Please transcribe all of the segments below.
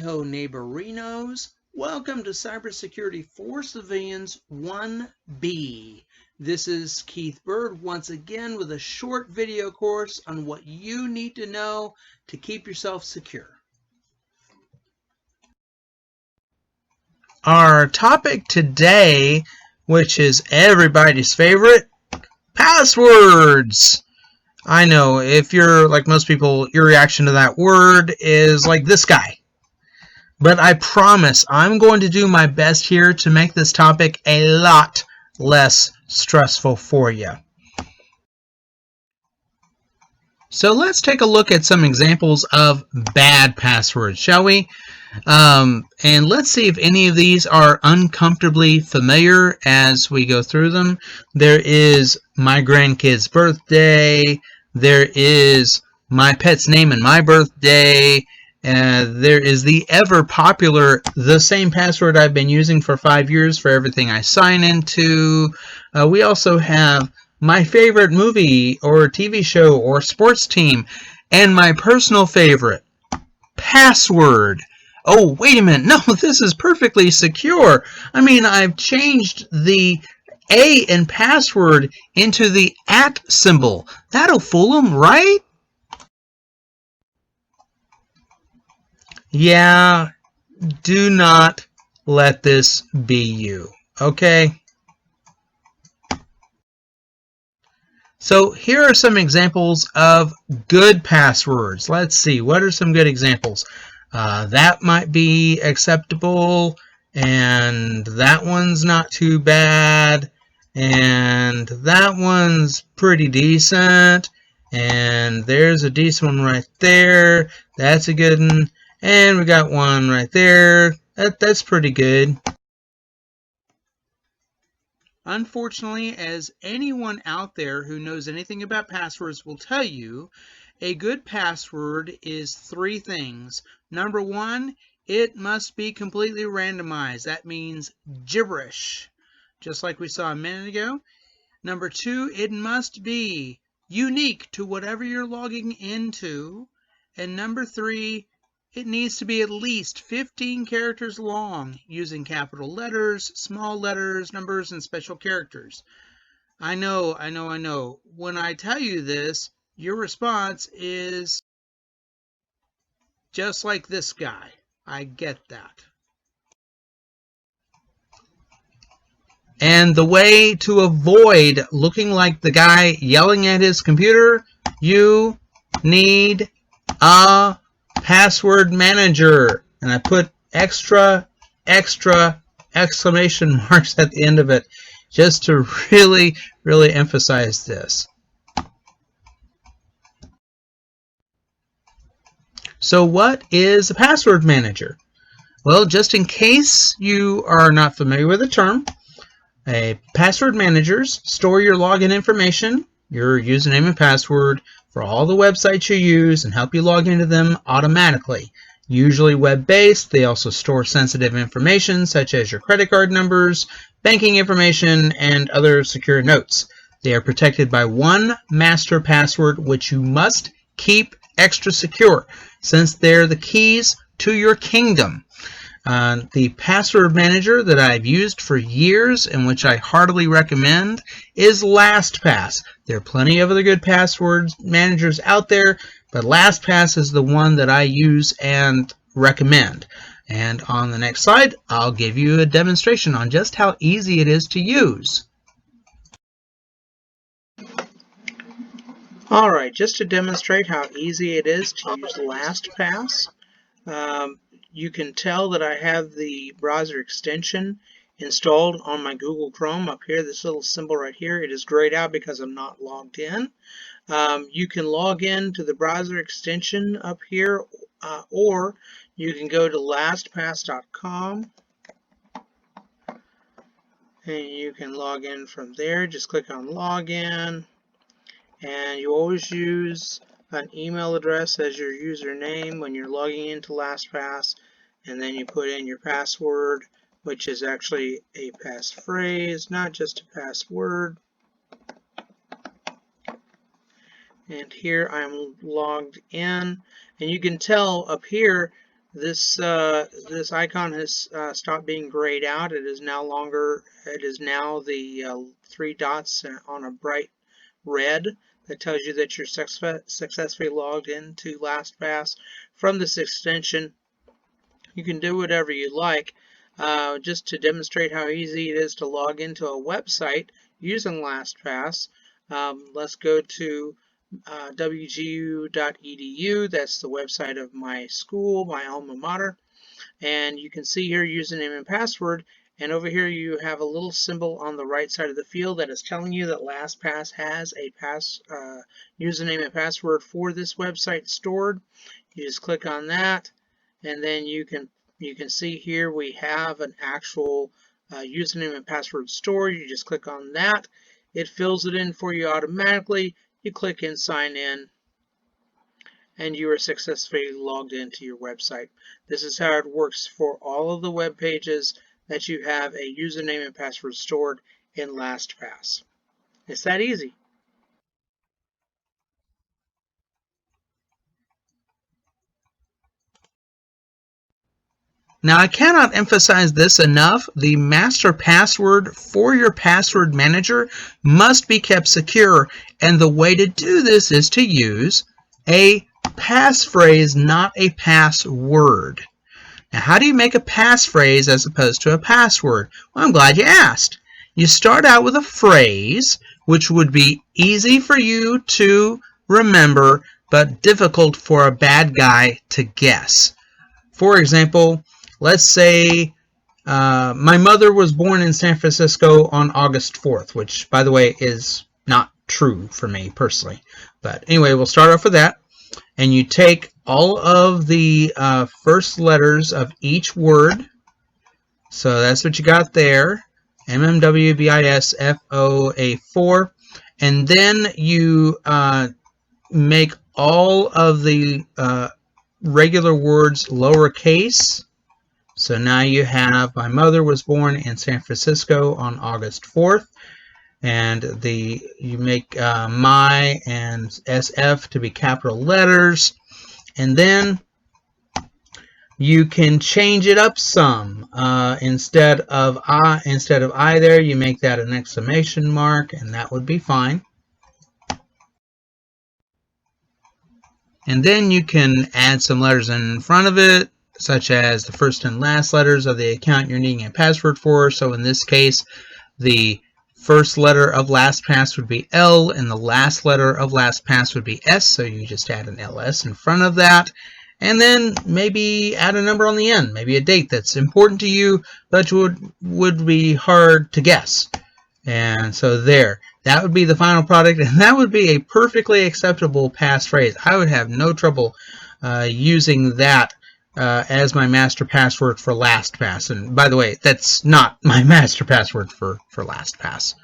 ho neighborinos. Welcome to Cybersecurity for Civilians 1B. This is Keith Bird once again with a short video course on what you need to know to keep yourself secure. Our topic today, which is everybody's favorite, passwords. I know if you're like most people, your reaction to that word is like this guy. But I promise I'm going to do my best here to make this topic a lot less stressful for you. So let's take a look at some examples of bad passwords, shall we? And let's see if any of these are uncomfortably familiar as we go through them. There is my grandkid's birthday. There is my pet's name and my birthday. There is the ever popular, the same password I've been using for 5 years for everything I sign into. We also have my favorite movie or TV show or sports team, and my personal favorite, password. Oh, wait a minute. No, this is perfectly secure. I mean, I've changed the A in password into the @ symbol. That'll fool them, right? Yeah, do not let this be you, okay? So here are some examples of good passwords. Let's see, what are some good examples? That might be acceptable, and that one's not too bad, and that one's pretty decent, and there's a decent one right there. That's a good one. And we got one right there. That's pretty good. Unfortunately, as anyone out there who knows anything about passwords will tell you, a good password is 3 things. Number 1, it must be completely randomized. That means gibberish, just like we saw a minute ago. Number 2, it must be unique to whatever you're logging into. And number 3, it needs to be at least 15 characters long, using capital letters, small letters, numbers, and special characters. I know. When I tell you this, your response is just like this guy. I get that. And the way to avoid looking like the guy yelling at his computer, you need a password manager. And I put extra exclamation marks at the end of it just to really emphasize this. So what is a password manager? Well, just in case you are not familiar with the term, password managers store your login information, your username and password, for all the websites you use and help you log into them automatically. Usually web-based, they also store sensitive information such as your credit card numbers, banking information, and other secure notes. They are protected by one master password, which you must keep extra secure, since they're the keys to your kingdom. The password manager that I've used for years and which I heartily recommend is Lastpass. There are plenty of other good password managers out there, but Lastpass is the one that I use and recommend. And on the next slide, I'll give you a demonstration on just how easy it is to use. Alright, just to demonstrate how easy it is to use Lastpass, you can tell that I have the browser extension installed on my Google Chrome up here. This little symbol right here, it is grayed out because I'm not logged in. You can log in to the browser extension up here, or you can go to lastpass.com and you can log in from there. Just click on login, and you always use an email address as your username when you're logging into LastPass, and then you put in your password, which is actually a passphrase, not just a password. And here I'm logged in, and you can tell up here This icon has stopped being grayed out. It is now the three dots on a bright red that tells you that you're successfully logged into LastPass. From this extension, you can do whatever you like. Just to demonstrate how easy it is to log into a website using LastPass, let's go to wgu.edu. That's the website of my school, my alma mater. And you can see here username and password. And over here you have a little symbol on the right side of the field that is telling you that LastPass has a username and password for this website stored. You just click on that, and then you can see here we have an actual username and password stored. You just click on that. It fills it in for you automatically. You click in sign in, and you are successfully logged into your website. This is how it works for all of the web pages that you have a username and password stored in LastPass. It's that easy. Now, I cannot emphasize this enough. The master password for your password manager must be kept secure, and the way to do this is to use a passphrase, not a password. Now, how do you make a passphrase as opposed to a password? Well, I'm glad you asked. You start out with a phrase which would be easy for you to remember, but difficult for a bad guy to guess. For example, let's say my mother was born in San Francisco on August 4th, which, by the way, is not true for me personally. But anyway, we'll start off with that. And you take all of the first letters of each word. So that's what you got there. MMWBISFOA4. And then you make all of the regular words lowercase. So now you have my mother was born in San Francisco on August 4th. And you make my and SF to be capital letters. And then you can change it up some. Instead of I there, you make that an exclamation mark, and that would be fine. And then you can add some letters in front of it, such as the first and last letters of the account you're needing a password for. So in this case, the first letter of LastPass would be L, and the last letter of LastPass would be S, so you just add an LS in front of that. And then maybe add a number on the end, maybe a date that's important to you, but would be hard to guess. And so there, that would be the final product, and that would be a perfectly acceptable passphrase. I would have no trouble using that as my master password for LastPass. And by the way, that's not my master password for LastPass.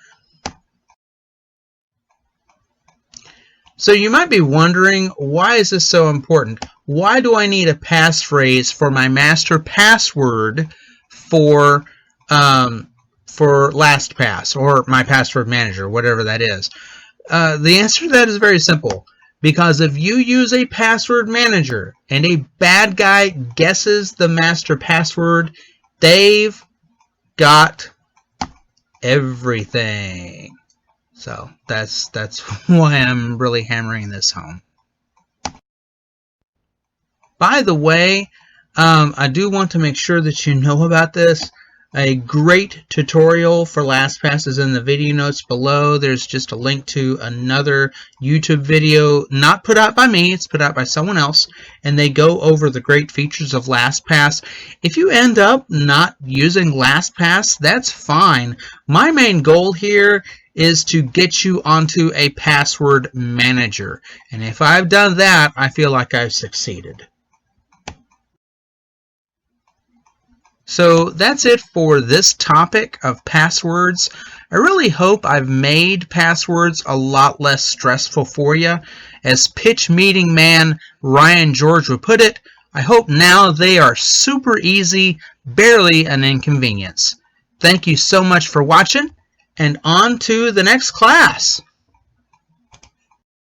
So you might be wondering, why is this so important? Why do I need a passphrase for my master password for LastPass or my password manager, whatever that is? The answer to that is very simple. Because if you use a password manager and a bad guy guesses the master password, they've got everything. So that's why I'm really hammering this home. By the way, I do want to make sure that you know about this. A great tutorial for LastPass is in the video notes below. There's just a link to another YouTube video, not put out by me, it's put out by someone else, and they go over the great features of LastPass. If you end up not using LastPass, that's fine. My main goal here is to get you onto a password manager. And if I've done that, I feel like I've succeeded. So that's it for this topic of passwords. I really hope I've made passwords a lot less stressful for you. As pitch meeting man Ryan George would put it, I hope now they are super easy, barely an inconvenience. Thank you so much for watching, and on to the next class.